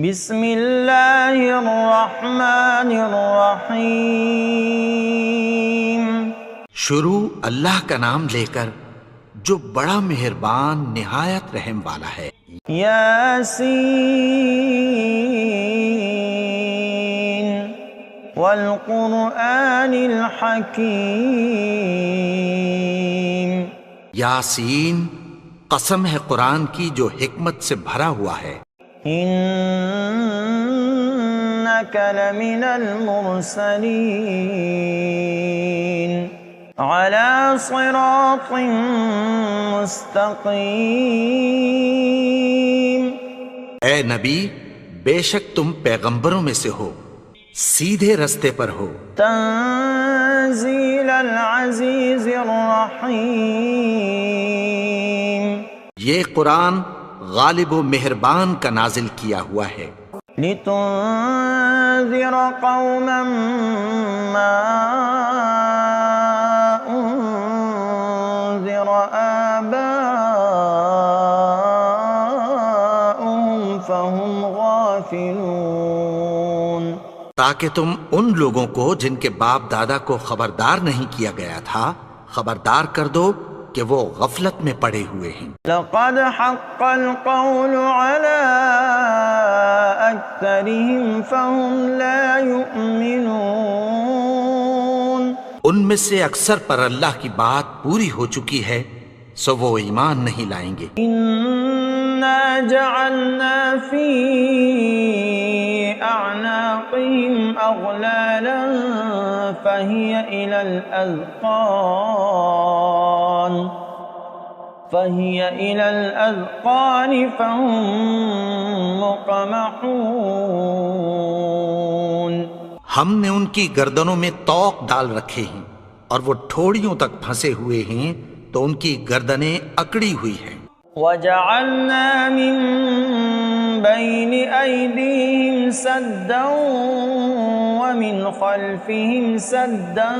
بسم اللہ الرحمن الرحیم۔ شروع اللہ کا نام لے کر جو بڑا مہربان نہایت رحم والا ہے۔ یاسین والقرآن الحکیم۔ یاسین، قسم ہے قرآن کی جو حکمت سے بھرا ہوا ہے۔ انک لمن المرسلین علی صراط مستقیم۔ اے نبی، بے شک تم پیغمبروں میں سے ہو، سیدھے رستے پر ہو۔ تنزیل العزیز الرحیم۔ یہ قرآن غالب و مہربان کا نازل کیا ہوا ہے۔ لتنذر قوما ما انذر آباؤهم فهم غافلون۔ تاکہ تم ان لوگوں کو جن کے باپ دادا کو خبردار نہیں کیا گیا تھا خبردار کر دو کہ وہ غفلت میں پڑے ہوئے ہیں۔ لقد حق القول على اکثرهم فهم لا يؤمنون۔ ان میں سے اکثر پر اللہ کی بات پوری ہو چکی ہے سو وہ ایمان نہیں لائیں گے۔ انا جعلنا في اعناقهم اغلالا فهي الى الاذقان فهم مقمحون۔ ہم نے ان کی گردنوں میں طوق ڈال رکھے ہیں اور وہ ٹھوڑیوں تک پھنسے ہوئے ہیں تو ان کی گردنیں اکڑی ہوئی ہیں۔ وَجَعَلْنَا مِن بَيْنِ أَيْدِيهِمْ سَدًّا وَمِنْ خَلْفِهِمْ سَدًّا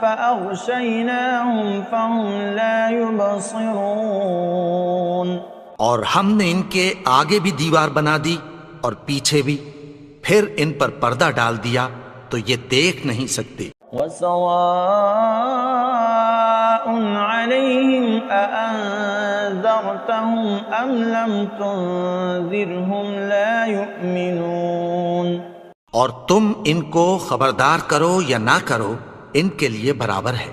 فَأَغْشَيْنَاهُمْ فَهُمْ لَا يُبْصِرُونَ۔ اور ہم نے ان کے آگے بھی دیوار بنا دی اور پیچھے بھی، پھر ان پر پردہ ڈال دیا تو یہ دیکھ نہیں سکتے۔ وَسَوَاءٌ عَلَيْهِمْ أَأَنذَرْتَهُمْ أَمْ لَمْ تُنذِرْهُمْ لَا يُؤْمِنُونَ۔ اور تم ان کو خبردار کرو یا نہ کرو ان کے لیے برابر ہے،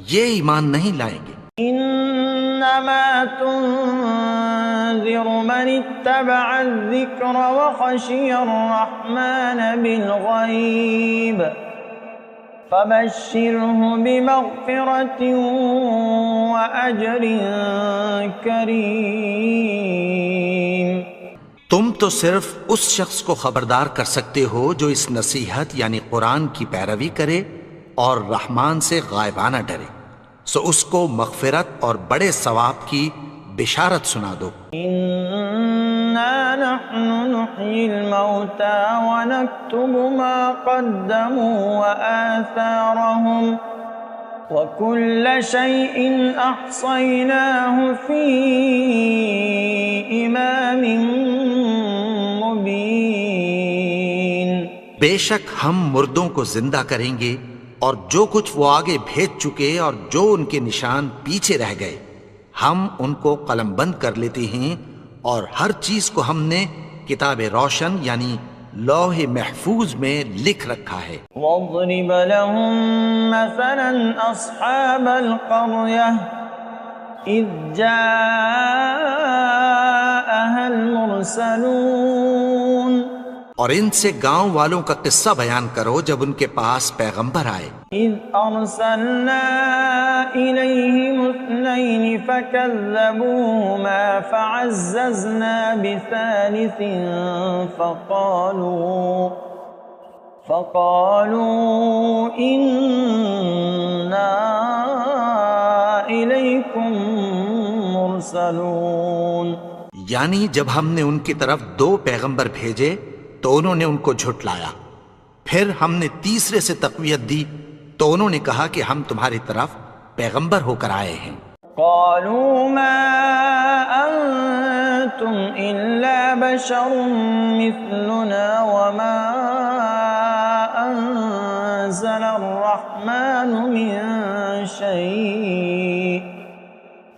یہ ایمان نہیں لائیں گے۔ انما تنذر من اتبع الذکر وخشی الرحمن بالغیب فبشرہ بمغفرۃ واجر کریم۔ تم تو صرف اس شخص کو خبردار کر سکتے ہو جو اس نصیحت یعنی قرآن کی پیروی کرے اور رحمان سے غائبانہ ڈرے، سو اس کو مغفرت اور بڑے ثواب کی بشارت سنا دو۔ انا نحن نحیی الموتى ونکتب ما قدموا وآثارهم وكل شيء احصیناه فی امام مبین۔ بے شک ہم مردوں کو زندہ کریں گے اور جو کچھ وہ آگے بھیج چکے اور جو ان کے نشان پیچھے رہ گئے ہم ان کو قلم بند کر لیتے ہیں، اور ہر چیز کو ہم نے کتاب روشن یعنی لوح محفوظ میں لکھ رکھا ہے۔ وَاضْرِبْ لَهُمْ مَثَلًا أَصْحَابَ الْقَرْيَةِ إِذْ جَاءَهَا الْمُرْسَلُونَ۔ اور ان سے گاؤں والوں کا قصہ بیان کرو جب ان کے پاس پیغمبر آئے۔ إِذْ أَرْسَلْنَا إِلَيْهِمُ اثْنَيْنِ فَكَذَّبُوهُمَا فَعَزَّزْنَا بِثَالِثٍ فَقَالُوا إِنَّا إِلَيْكُمْ مُرْسَلُونَ۔ یعنی جب ہم نے ان کی طرف 2 پیغمبر بھیجے تو انہوں نے ان کو جھٹلایا، پھر ہم نے تیسرے سے تقویت دی تو انہوں نے کہا کہ ہم تمہاری طرف پیغمبر ہو کر آئے ہیں۔ قالوا ما أنتم إلا بشر مثلنا وما أنزل الرحمن من شيء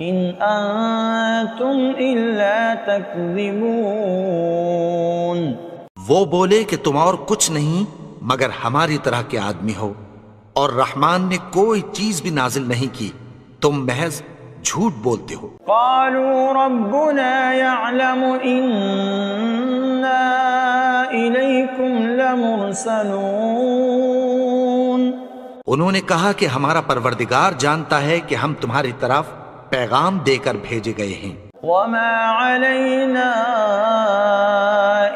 إن أنتم إلا تكذبون. وہ بولے کہ تم اور کچھ نہیں مگر ہماری طرح کے آدمی ہو، اور رحمان نے کوئی چیز بھی نازل نہیں کی، تم محض جھوٹ بولتے ہو. قالوا ربنا يعلم إنا إليكم لمرسلون. انہوں نے کہا کہ ہمارا پروردگار جانتا ہے کہ ہم تمہاری طرف پیغام دے کر بھیجے گئے ہیں. وما علينا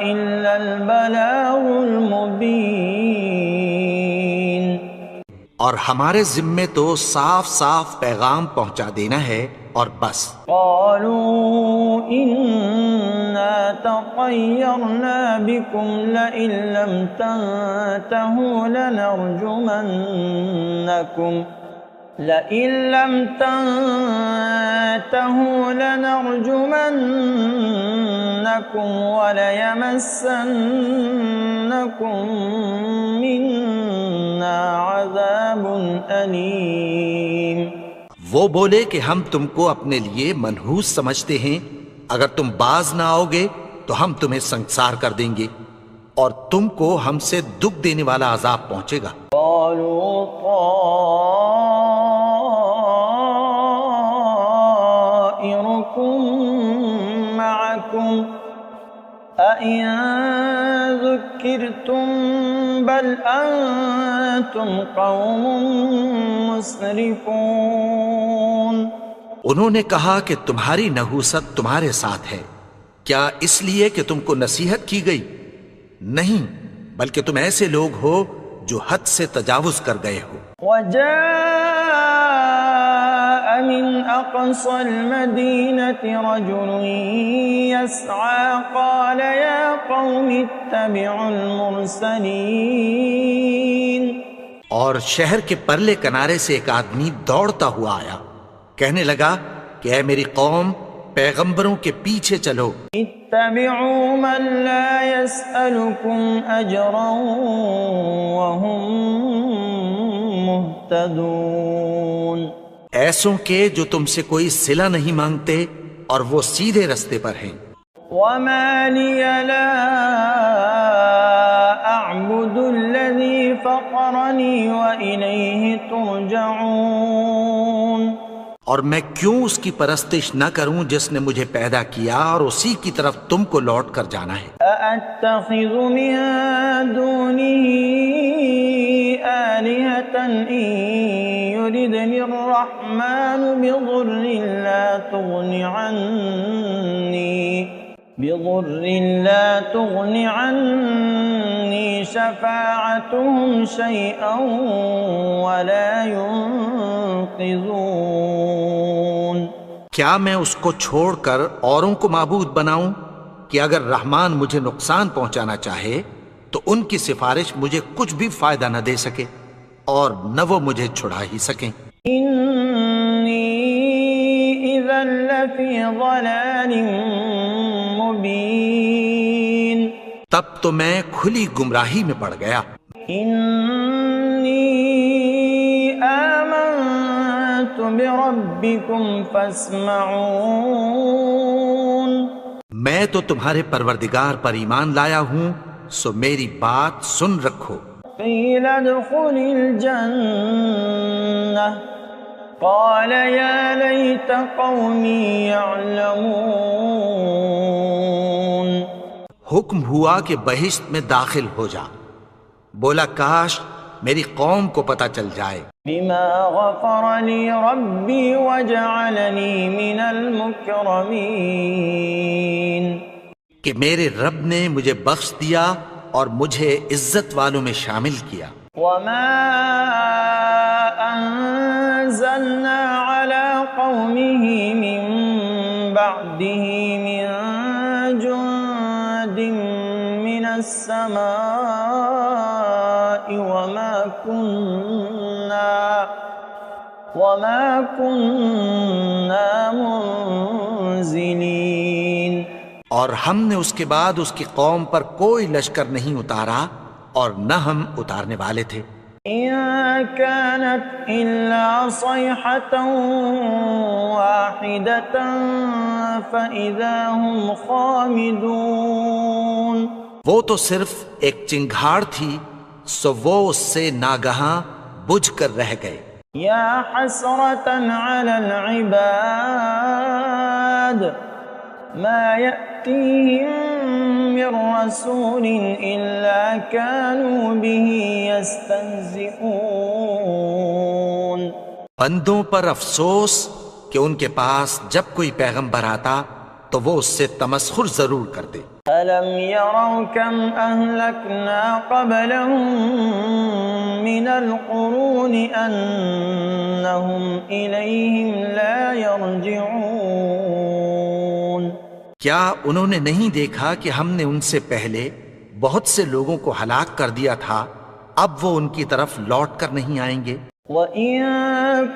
إلا البلاغ المبين. اور ہمارے ذمے تو صاف صاف پیغام پہنچا دینا ہے اور بس. قالوا إنا تطيرنا بكم لئن لم تنتهوا لنرجمنكم وليمسنكم منا عذاب أليم. وہ بولے کہ ہم تم کو اپنے لیے منحوس سمجھتے ہیں، اگر تم باز نہ آؤ گے تو ہم تمہیں سنسار کر دیں گے اور تم کو ہم سے دکھ دینے والا عذاب پہنچے گا. قالوا طائركم معكم أئن ذكرتم بل أنتم قوم مسرفون. انہوں نے کہا کہ تمہاری نحوست تمہارے ساتھ ہے، کیا اس لیے کہ تم کو نصیحت کی گئی؟ نہیں، بلکہ تم ایسے لوگ ہو جو حد سے تجاوز کر گئے ہو. وجاء من أقصى المدينة رجل يسعى قال يا قوم اتبعوا المرسلين. اور شہر کے پرلے کنارے سے ایک آدمی دوڑتا ہوا آیا، کہنے لگا کہ اے میری قوم، پیغمبروں کے پیچھے چلو. اتبعوا من لا يسألكم أجرا وهم مهتدون. ایسوں کے جو تم سے کوئی صلہ نہیں مانگتے اور وہ سیدھے رستے پر ہیں. وما لي لا أعبد الذي فطرني وإليه ترجعون. اور میں کیوں اس کی پرستش نہ کروں جس نے مجھے پیدا کیا اور اسی کی طرف تم کو لوٹ کر جانا ہے. أأتخذ من دونه آلهة إن يردني الرحمن بضر لا تغن عني شفاعتهم شيئا ولا ينقذون. کیا میں اس کو چھوڑ کر اوروں کو معبود بناؤں کہ اگر رحمان مجھے نقصان پہنچانا چاہے تو ان کی سفارش مجھے کچھ بھی فائدہ نہ دے سکے اور نہ وہ مجھے چھڑا ہی سکیں. إني إذا لفي ضلال مبين. تب تو میں کھلی گمراہی میں پڑ گیا. إني آمنت بربكم فاسمعون. میں تو تمہارے پروردگار پر ایمان لایا ہوں، سو میری بات سن رکھو. قيل ادخل الجنة قال يا ليت قومي يعلمون. حکم ہوا کہ بہشت میں داخل ہو جا. بولا کاش میری قوم کو پتہ چل جائے. بما غفر لي ربي وجعلني من المكرمين. کہ میرے رب نے مجھے بخش دیا اور مجھے عزت والوں میں شامل کیا. وما أنزلنا على قومه من بعده من جند من السماء وما كنا منزلين. اور ہم نے اس کے بعد اس کی قوم پر کوئی لشکر نہیں اتارا اور نہ ہم اتارنے والے تھے۔ إن كانت إلا صيحة واحدة فإذا هم خامدون۔ وہ تو صرف ایک چنگھاڑ تھی، سو وہ اس سے ناگہاں بجھ کر رہ گئے۔ یا حسرة على العباد ما يأتيهم من رسول إلا كانوا به يستهزئون۔ بندوں پر افسوس کہ ان کے پاس جب کوئی پیغمبر آتا تو وہ اس سے تمسخر ضرور کرتے۔ أَلَمْ يَرَوْا كَمْ أَهْلَكْنَا قَبْلَهُمْ مِنَ الْقُرُونِ أَنَّهُمْ إِلَيْهِمْ لَا يَرْجِعُونَ۔ کیا انہوں نے نہیں دیکھا کہ ہم نے ان سے پہلے بہت سے لوگوں کو ہلاک کر دیا تھا، اب وہ ان کی طرف لوٹ کر نہیں آئیں گے؟ وَإِن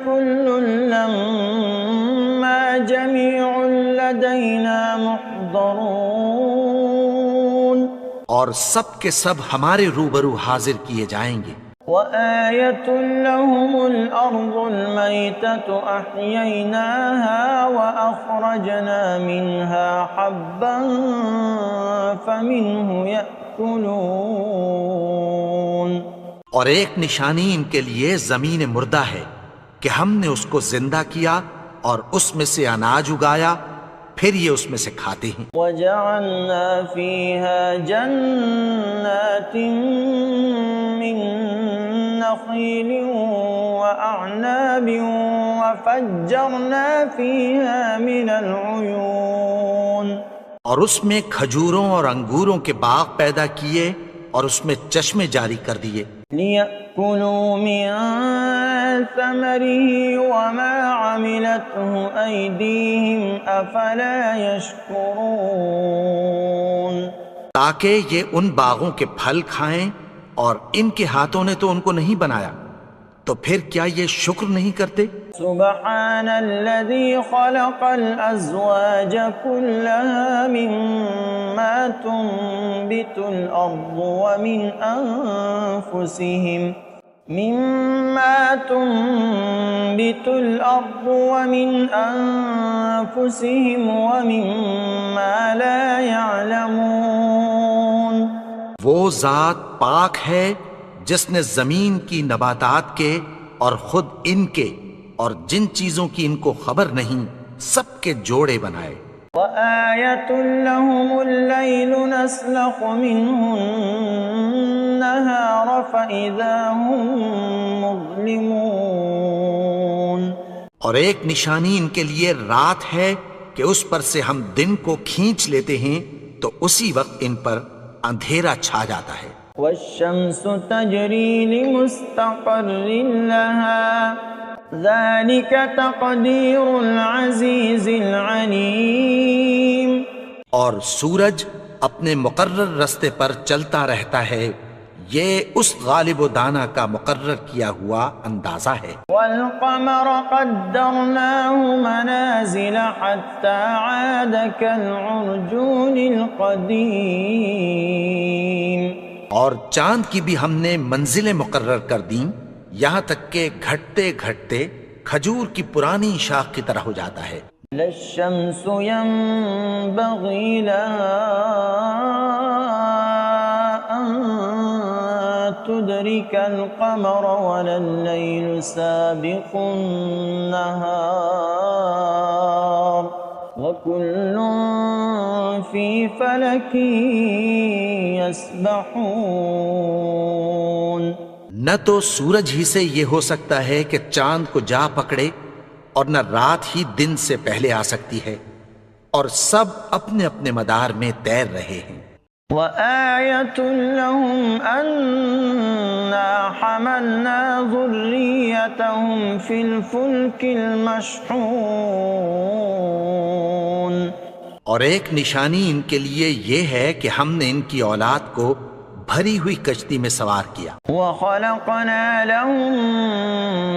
كُلٌّ لَّمَّا جَمِيعٌ لَّدَيْنَا مُحْضَرُونَ۔ اور سب کے سب ہمارے روبرو حاضر کیے جائیں گے۔ وَآيَةٌ لَّهُمُ الْأَرْضُ الْمَيْتَةُ أَحْيَيْنَاهَا وَأَخْرَجْنَا مِنْهَا حَبًّا فَمِنْهُ يَأْكُلُونَ۔ اور ایک نشانی ان کے لیے زمین مردہ ہے کہ ہم نے اس کو زندہ کیا اور اس میں سے اناج اگایا، پھر یہ اس میں سے کھاتے ہیں۔ وَجَعَلْنَا فِيهَا جَنَّاتٍ مِّن نَخِيلٍ وَأَعْنَابٍ وَفَجَّرْنَا فِيهَا مِنَ الْعُيُونِ۔ اور اس میں کھجوروں اور انگوروں کے باغ پیدا کیے اور اس میں چشمے جاری کر دیے۔ لِيَأْكُلُوا مِن ثَمَرِهِ وَمَا عَمِلَتْهُ أَيْدِيهِمْ أَفَلَا يَشْكُرُونَ۔ تاکہ یہ ان باغوں کے پھل کھائیں، اور ان کے ہاتھوں نے تو ان کو نہیں بنایا، تو پھر کیا یہ شکر نہیں کرتے؟ سبحان الذي خلق الأزواج كلها مما تنبت الأرض ومن أنفسهم ومما لا يعلمون۔ وہ ذات پاک ہے جس نے زمین کی نباتات کے اور خود ان کے اور جن چیزوں کی ان کو خبر نہیں سب کے جوڑے بنائے۔ وَآيَةٌ لَّهُمُ اللَّيْلُ نَسْلَخُ مِنْهُ النَّهَارَ فَإِذَا هُم مُظْلِمُونَ۔ اور ایک نشانی ان کے لیے رات ہے کہ اس پر سے ہم دن کو کھینچ لیتے ہیں تو اسی وقت ان پر اندھیرا چھا جاتا ہے۔ وَالشَّمْسُ تَجْرِي لِمُسْتَقَرٍّ لَّهَا ذَلِكَ تَقْدِيرُ الْعَزِيزِ الْعَلِيمِ۔ اور سورج اپنے مقرر رستے پر چلتا رہتا ہے، یہ اس غالب و دانا کا مقرر کیا ہوا اندازہ ہے۔ وَالْقَمَرَ قَدَّرْنَاهُ مَنَازِلَ حَتَّى عَادَ كَالْعُرْجُونِ الْقَدِيمِ۔ اور چاند کی بھی ہم نے منزلیں مقرر کر دیں، یہاں تک کہ گھٹتے گھٹتے کھجور کی پرانی شاخ کی طرح ہو جاتا ہے۔ لَا الشَّمْسُ يَنبَغِي لَهَا أَن تُدْرِكَ الْقَمَرَ وَلَا اللَّيْلُ سَابِقُ النَّهَارِ وَكُلٌّ فِي فَلَكٍ يَسْبَحُونَ۔ نہ تو سورج ہی سے یہ ہو سکتا ہے کہ چاند کو جا پکڑے، اور نہ رات ہی دن سے پہلے آ سکتی ہے، اور سب اپنے اپنے مدار میں تیر رہے ہیں۔ وَآيَةٌ لَّهُمْ أَنَّا حَمَلْنَا ذُرِّيَّتَهُمْ فِي الْفُلْكِ الْمَشْحُونِ۔ اور ایک نشانی ان کے لیے یہ ہے کہ ہم نے ان کی اولاد کو بھری ہوئی کشتی میں سوار کیا۔ وَخَلَقْنَا لَهُم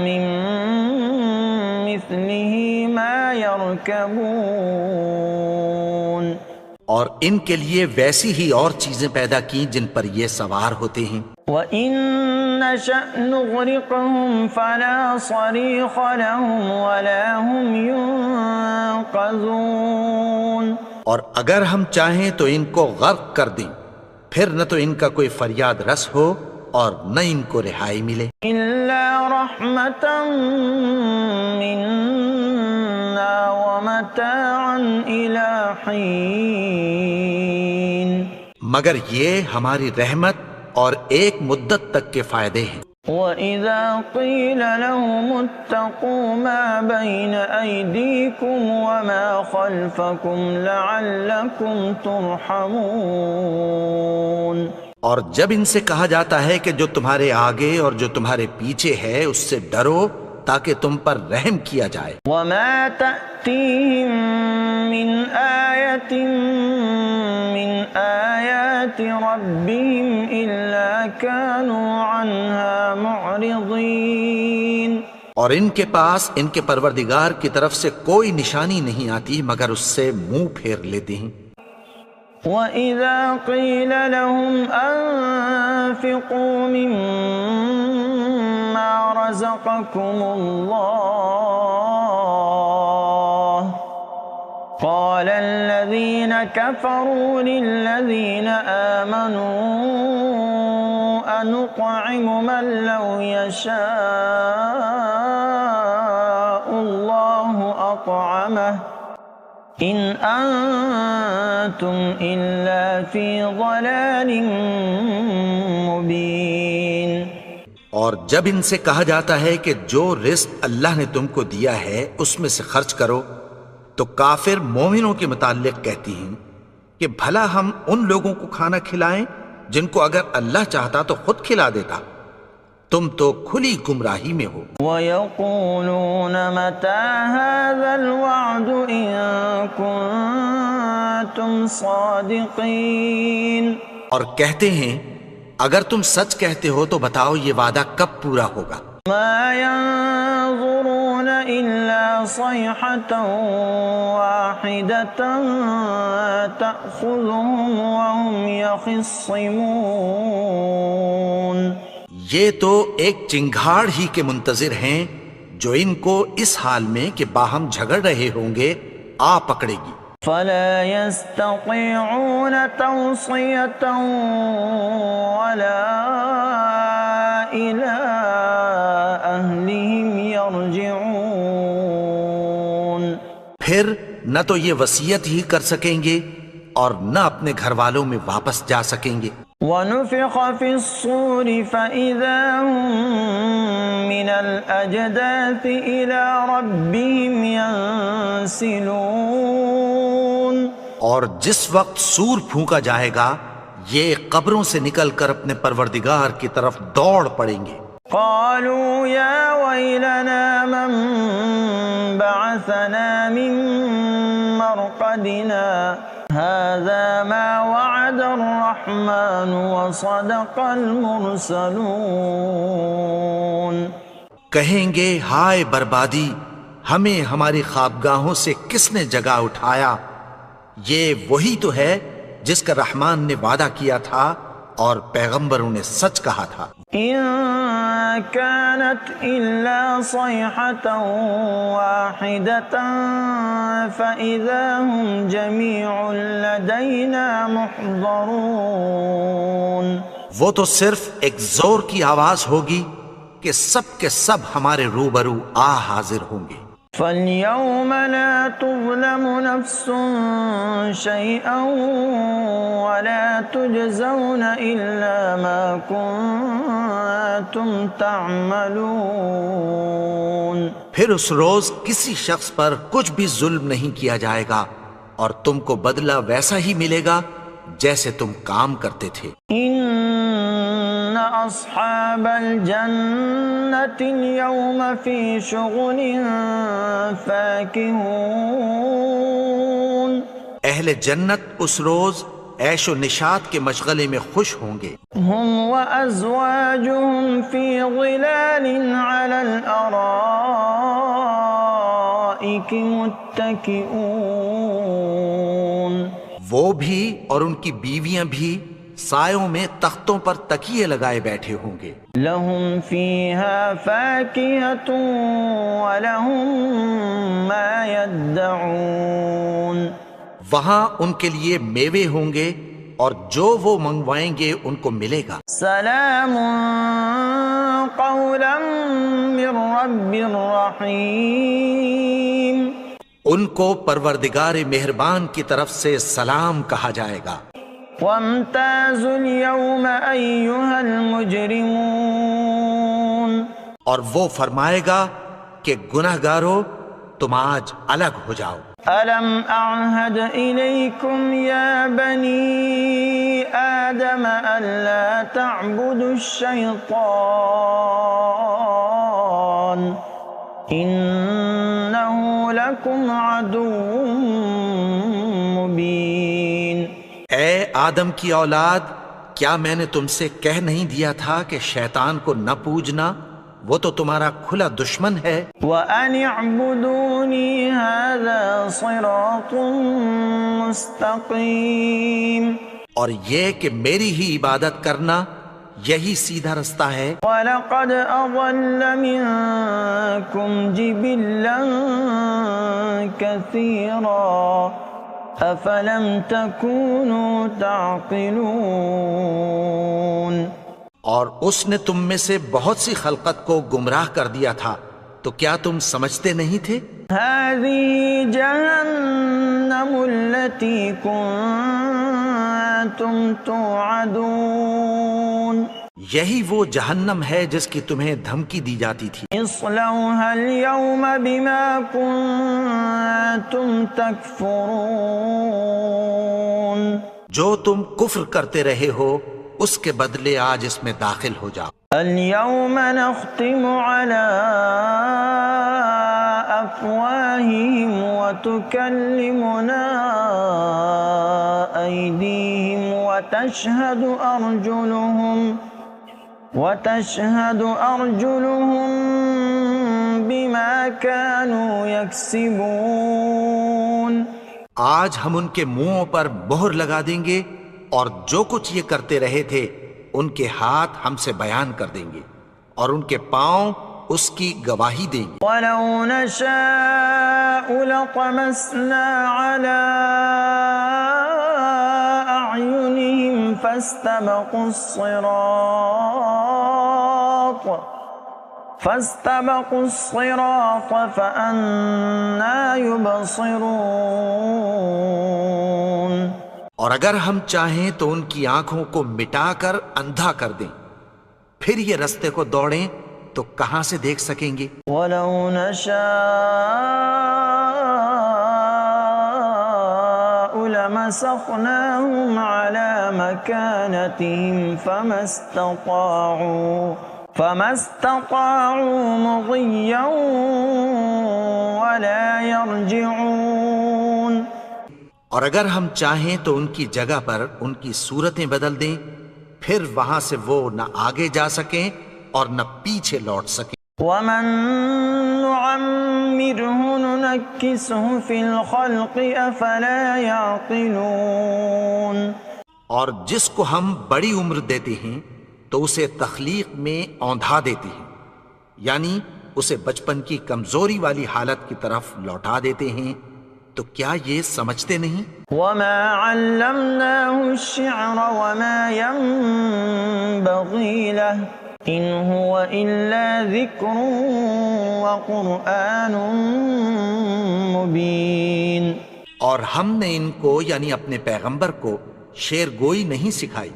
مِّن مِّثْلِهِ مَا يَرْكَبُونَ۔ اور ان کے لیے ویسی ہی اور چیزیں پیدا کی جن پر یہ سوار ہوتے ہیں. وَإِن نَّشَأْ نُغْرِقْهُمْ فَلَا صَرِيخَ لَهُمْ وَلَا هُمْ يُنقَذُونَ. اور اگر ہم چاہیں تو ان کو غرق کر دیں، پھر نہ تو ان کا کوئی فریاد رس ہو اور نہ ان کو رہائی ملے. إِلَّا رَحْمَةً مِّنَّا وَمَتَاعًا إِلَىٰ حِينٍ. مگر یہ ہماری رحمت اور ایک مدت تک کے فائدے ہیں. وَإِذَا قِيلَ لَهُمُ اتَّقُوا مَا بَيْنَ أَيْدِيكُمْ وَمَا خَلْفَكُمْ لَعَلَّكُمْ تُرْحَمُونَ. اور جب ان سے کہا جاتا ہے کہ جو تمہارے آگے اور جو تمہارے پیچھے ہے اس سے ڈرو تاکہ تم پر رحم کیا جائے. وَمَا تَأْتِيهِم مِّنْ آيَةٍ مِّنْ آيَاتِ رَبِّهِمْ إِلَّا كَانُوا عَنْهَا مُعْرِضِينَ. اور ان کے پاس ان کے پروردگار کی طرف سے کوئی نشانی نہیں آتی مگر اس سے منہ پھیر لیتے ہیں. وَإِذَا قِيلَ لَهُمْ أَنفِقُوا مِمَّا رَزَقَكُمُ اللَّهُ قَالَ الَّذِينَ كَفَرُوا لِلَّذِينَ آمَنُوا أَنُطْعِمُ مَن لَّوْ يَشَاءُ اللَّهُ أَطْعَمَهُ إِنْ أَنتُمْ إِلَّا فِي ضَلَالٍ مُبِينٍ. اور جب ان سے کہا جاتا ہے کہ جو رزق اللہ نے تم کو دیا ہے اس میں سے خرچ کرو تو کافر مومنوں کے متعلق کہتی ہیں کہ بھلا ہم ان لوگوں کو کھانا کھلائیں جن کو اگر اللہ چاہتا تو خود کھلا دیتا. تم تو کھلی گمراہی میں ہو. وَيَقُولُونَ مَتَىٰ هَٰذَا الْوَعْدُ إِن كُنتُمْ صَادِقِينَ. اور کہتے ہیں اگر تم سچ کہتے ہو تو بتاؤ یہ وعدہ کب پورا ہوگا. مَا يَنظُرُونَ إِلَّا صَيْحَةً وَاحِدَةً تَأْخُذُهُمْ وَهُمْ يَخِصِّمُونَ. یہ تو ایک چنگھاڑ ہی کے منتظر ہیں جو ان کو اس حال میں کہ باہم جھگڑ رہے ہوں گے آ پکڑے گی. فَلَا يَسْتَطِيعُونَ تَوْصِيَةً وَلَا إِلَىٰ أَهْلِهِمْ يَرْجِعُونَ. پھر نہ تو یہ وصیت ہی کر سکیں گے اور نہ اپنے گھر والوں میں واپس جا سکیں گے. وَنُفِخَ فِي الصُّورِ فَإِذَا هُم مِّنَ الْأَجْدَاثِ إِلَىٰ رَبِّهِمْ يَنسِلُونَ. اور جس وقت سور پھونکا جائے گا یہ قبروں سے نکل کر اپنے پروردگار کی طرف دوڑ پڑیں گے. قالوا يا ويلنا من بعثنا من مرقدنا هذا ما وعد الرحمن وصدق المرسلون. کہیں گے ہائے بربادی، ہمیں ہماری خوابگاہوں سے کس نے جگا اٹھایا؟ یہ وہی تو ہے جس کا رحمان نے وعدہ کیا تھا اور پیغمبروں نے سچ کہا تھا. إن كانت إلا صيحة واحدة فإذا هم جميع لدينا محضرون. وہ تو صرف ایک زور کی آواز ہوگی کہ سب کے سب ہمارے روبرو آ حاضر ہوں گے. فَالْيَوْمَ لَا تُظْلَمُ نَفْسٌ شَيْئًا وَلَا تُجْزَوْنَ إِلَّا مَا كُنتُمْ تَعْمَلُونَ. پھر اس روز کسی شخص پر کچھ بھی ظلم نہیں کیا جائے گا اور تم کو بدلہ ویسا ہی ملے گا جیسے تم کام کرتے تھے. إِنَّ أَصْحَابَ الْجَنَّةِ الْيَوْمَ فِي شُغُلٍ فَاكِهُونَ. اہل جنت اس روز عیش و نشاط کے مشغلے میں خوش ہوں گے. هُمْ وَأَزْوَاجُهُمْ فِي ظِلَالٍ عَلَى الْأَرَائِكِ مُتَّكِئُونَ. وہ بھی اور ان کی بیویاں بھی سایوں میں تختوں پر تکیے لگائے بیٹھے ہوں گے. لهم فيها فاكهة ولهم ما يدعون. وہاں ان کے لیے میوے ہوں گے اور جو وہ منگوائیں گے ان کو ملے گا. سلام قولا من رب رحیم. ان کو پروردگار مہربان کی طرف سے سلام کہا جائے گا. وامتازوا اليوم أيها المجرمون. اور وہ فرمائے گا کہ گنہگارو تم آج الگ ہو جاؤ. ألم أعهد إليكم يا بني آدم ألا تعبدوا الشيطان إنه لكم عدو مبين. اے آدم کی اولاد، کیا میں نے تم سے کہہ نہیں دیا تھا کہ شیطان کو نہ پوجنا، وہ تو تمہارا کھلا دشمن ہے. وَأَنِ اعْبُدُونِي هَذَا صِرَاطٌ مُسْتَقِيمٌ. اور یہ کہ میری ہی عبادت کرنا یہی سیدھا رستہ ہے. وَلَقَدْ أَضَلَّ مِنكُمْ جِبِلًّا كَثِيرًا أَفَلَمْ تَكُونُوا تَعْقِلُونَ. اور اس نے تم میں سے بہت سی خلقت کو گمراہ کر دیا تھا، تو کیا تم سمجھتے نہیں تھے؟ هذه جهنم التي كنتم توعدون. یہی وہ جہنم ہے جس کی تمہیں دھمکی دی جاتی تھی. اصلوها اليوم بما كنتم تكفرون. جو تم کفر کرتے رہے ہو اس کے بدلے آج اس میں داخل ہو جاؤ. اليوم نختم على أفواههم وتكلمنا أيديهم وتشهد أرجلهم بما كانوا يكسبون. آج ہم ان کے منہوں پر مہر لگا دیں گے اور جو کچھ یہ کرتے رہے تھے ان کے ہاتھ ہم سے بیان کر دیں گے اور ان کے پاؤں اس کی گواہی دیں گے. وَلَوْ نَشَاءُ لَطَمَسْنَا عَلَىٰ أَعْيُنِهِمْ فَاسْتَبَقُوا الصِّرَاطَ فَأَنَّىٰ يُبْصِرُونَ. اور اگر ہم چاہیں تو ان کی آنکھوں کو مٹا کر اندھا کر دیں، پھر یہ رستے کو دوڑیں تو کہاں سے دیکھ سکیں گے. وَلَوْ نَشَاءُ لَمَسَخْنَاهُمْ عَلَى مَكَانَتِهِمْ فَمَا اسْتَطَاعُوا مُضِيًّا وَلَا يَرْجِعُونَ. اور اگر ہم چاہیں تو ان کی جگہ پر ان کی صورتیں بدل دیں، پھر وہاں سے وہ نہ آگے جا سکیں اور نہ پیچھے لوٹ سکیں. وَمَن نُعَمِّرْهُ نُنَكِّسْهُ فِي الْخَلْقِ أَفَلَا يَعْقِلُونَ. اور جس کو ہم بڑی عمر دیتے ہیں تو اسے تخلیق میں اوندھا دیتے ہیں، یعنی اسے بچپن کی کمزوری والی حالت کی طرف لوٹا دیتے ہیں. تو کیا یہ سمجھتے نہیں؟ وَمَا عَلَّمْنَاهُ الشِّعْرَ وَمَا يَنبَغِي لَهُ إِنْ هُوَ إِلَّا ذِكْرٌ وَقُرْآنٌ مُبِينٌ. اور ہم نے ان کو یعنی اپنے پیغمبر کو شعر گوئی نہیں سکھائی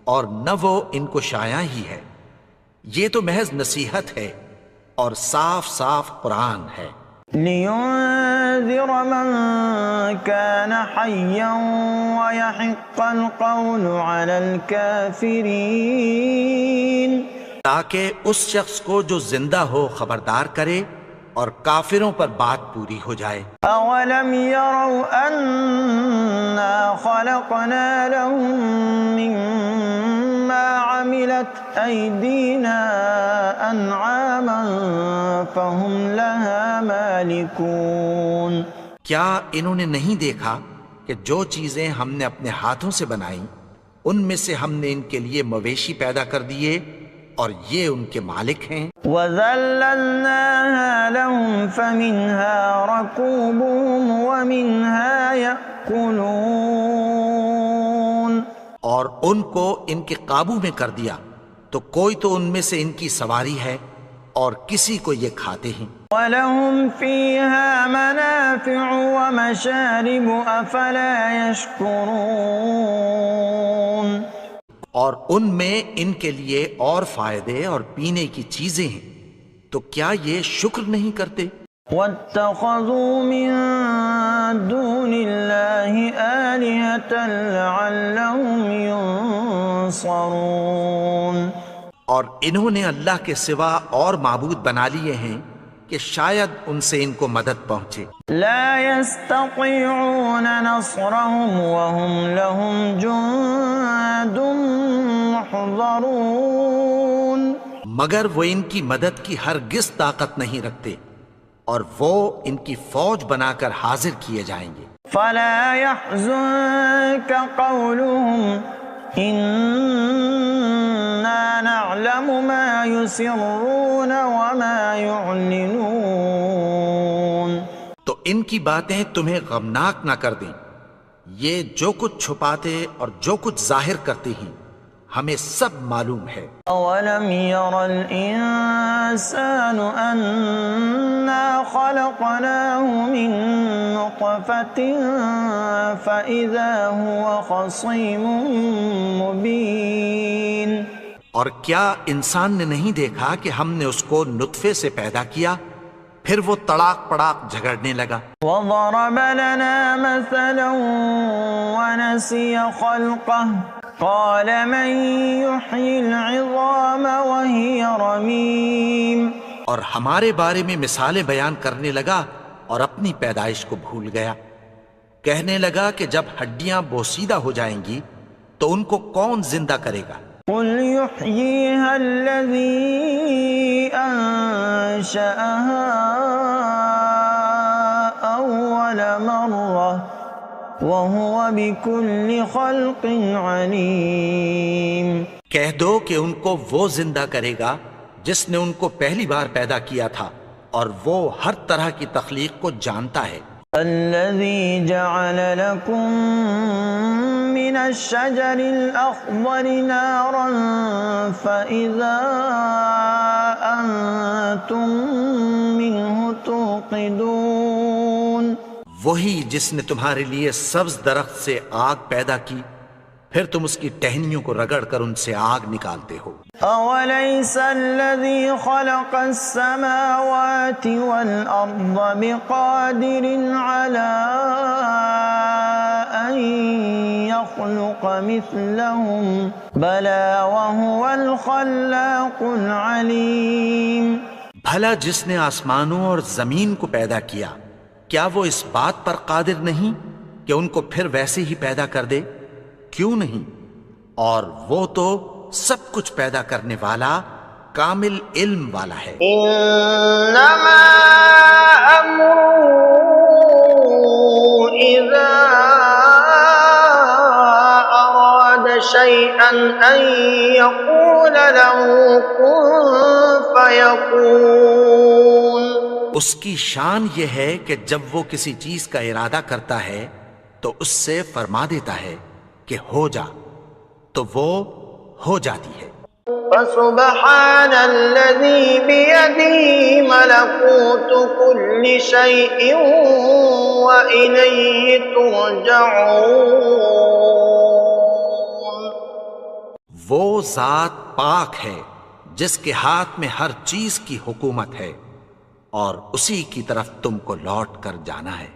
اور نہ وہ ان کو شایع ہی ہے، یہ تو محض نصیحت ہے اور صاف صاف قرآن ہے. لِيُنذِرَ مَن كَانَ حَيًّا وَيَحِقَّ الْقَوْلُ عَلَى الْكَافِرِينَ. تاکہ اس شخص کو جو زندہ ہو خبردار کرے اور کافروں پر بات پوری ہو جائے. أَوَلَمْ يَرَوْا أَنَّا خَلَقْنَا لَهُم مِّمَّا عَمِلَتْ أَيْدِينَا أَنْعَامًا فَهُمْ لَهَا مَالِكُونَ. کیا انہوں نے نہیں دیکھا کہ جو چیزیں ہم نے اپنے ہاتھوں سے بنائیں ان میں سے ہم نے ان کے لیے مویشی پیدا کر دیے اور یہ ان کے مالک ہیں. وَذَلَّلْنَاهَا لَهُمْ فَمِنْهَا رَكُوبُهُمْ وَمِنْهَا يَأْكُلُونَ. اور ان کو ان کے قابو میں کر دیا تو کوئی تو ان میں سے ان کی سواری ہے اور کسی کو یہ کھاتے ہیں. وَلَهُمْ فِيهَا مَنَافِعُ وَمَشَارِبُ أَفَلَا يَشْكُرُونَ. اور ان میں ان کے لیے اور فائدے اور پینے کی چیزیں ہیں تو کیا یہ شکر نہیں کرتے؟ وَاتَّخَذُوا مِن دُونِ اللَّهِ آلِهَةً لَعَلَّهُمْ يُنصَرُونَ. اور انہوں نے اللہ کے سوا اور معبود بنا لیے ہیں کہ شاید ان سے ان کو مدد پہنچے. لا يستطيعون نصرهم وهم لهم جند محضرون. مگر وہ ان کی مدد کی ہرگز طاقت نہیں رکھتے اور وہ ان کی فوج بنا کر حاضر کیے جائیں گے. فلا يحزنك قولهم إنا نعلم ما يسرون وما يعلنون. تو ان کی باتیں تمہیں غمناک نہ کر دیں. یہ جو کچھ چھپاتے اور جو کچھ ظاہر کرتے ہیں ہمیں سب معلوم ہے. أولم ير الإنسان أنا خلقناه من نطفة فإذا هو خصيم مبين. اور کیا انسان نے نہیں دیکھا کہ ہم نے اس کو نطفے سے پیدا کیا پھر وہ تڑاک پڑاک جھگڑنے لگا. وضرب لنا مثلا ونسي خلقه قال من يحيي العظام وهي رميم. اور ہمارے بارے میں مثالیں بیان کرنے لگا اور اپنی پیدائش کو بھول گیا. کہنے لگا کہ جب ہڈیاں بوسیدہ ہو جائیں گی تو ان کو کون زندہ کرے گا؟ قل يحييها الذي أنشأها أول مرة وهو بكل خلق عليم. کہہ دو کہ ان کو وہ زندہ کرے گا جس نے ان کو پہلی بار پیدا کیا تھا اور وہ ہر طرح کی تخلیق کو جانتا ہے. الذي جعل لكم من الشجر الأخضر نارا فإذا أنتم منه توقدون. وہی جس نے تمہارے لیے سبز درخت سے آگ پیدا کی پھر تم اس کی ٹہنیوں کو رگڑ کر ان سے آگ نکالتے ہو. أوليس الذي خلق السماوات والأرض بقادر على أن يخلق مثلهم بلى وهو الخلاق العليم. بھلا جس نے آسمانوں اور زمین کو پیدا کیا کیا وہ اس بات پر قادر نہیں کہ ان کو پھر ویسے ہی پیدا کر دے؟ کیوں نہیں؟ اور وہ تو سب کچھ پیدا کرنے والا کامل علم والا ہے. انما امره اذا اراد شيئا ان يقول له كن فيكون. اس کی شان یہ ہے کہ جب وہ کسی چیز کا ارادہ کرتا ہے تو اس سے فرما دیتا ہے کہ ہو جا تو وہ ہو جاتی ہے. فسبحان الذي بيده ملكوت كل شيء وإليه ترجعون. وہ ذات پاک ہے جس کے ہاتھ میں ہر چیز کی حکومت ہے اور اسی کی طرف تم کو لوٹ کر جانا ہے.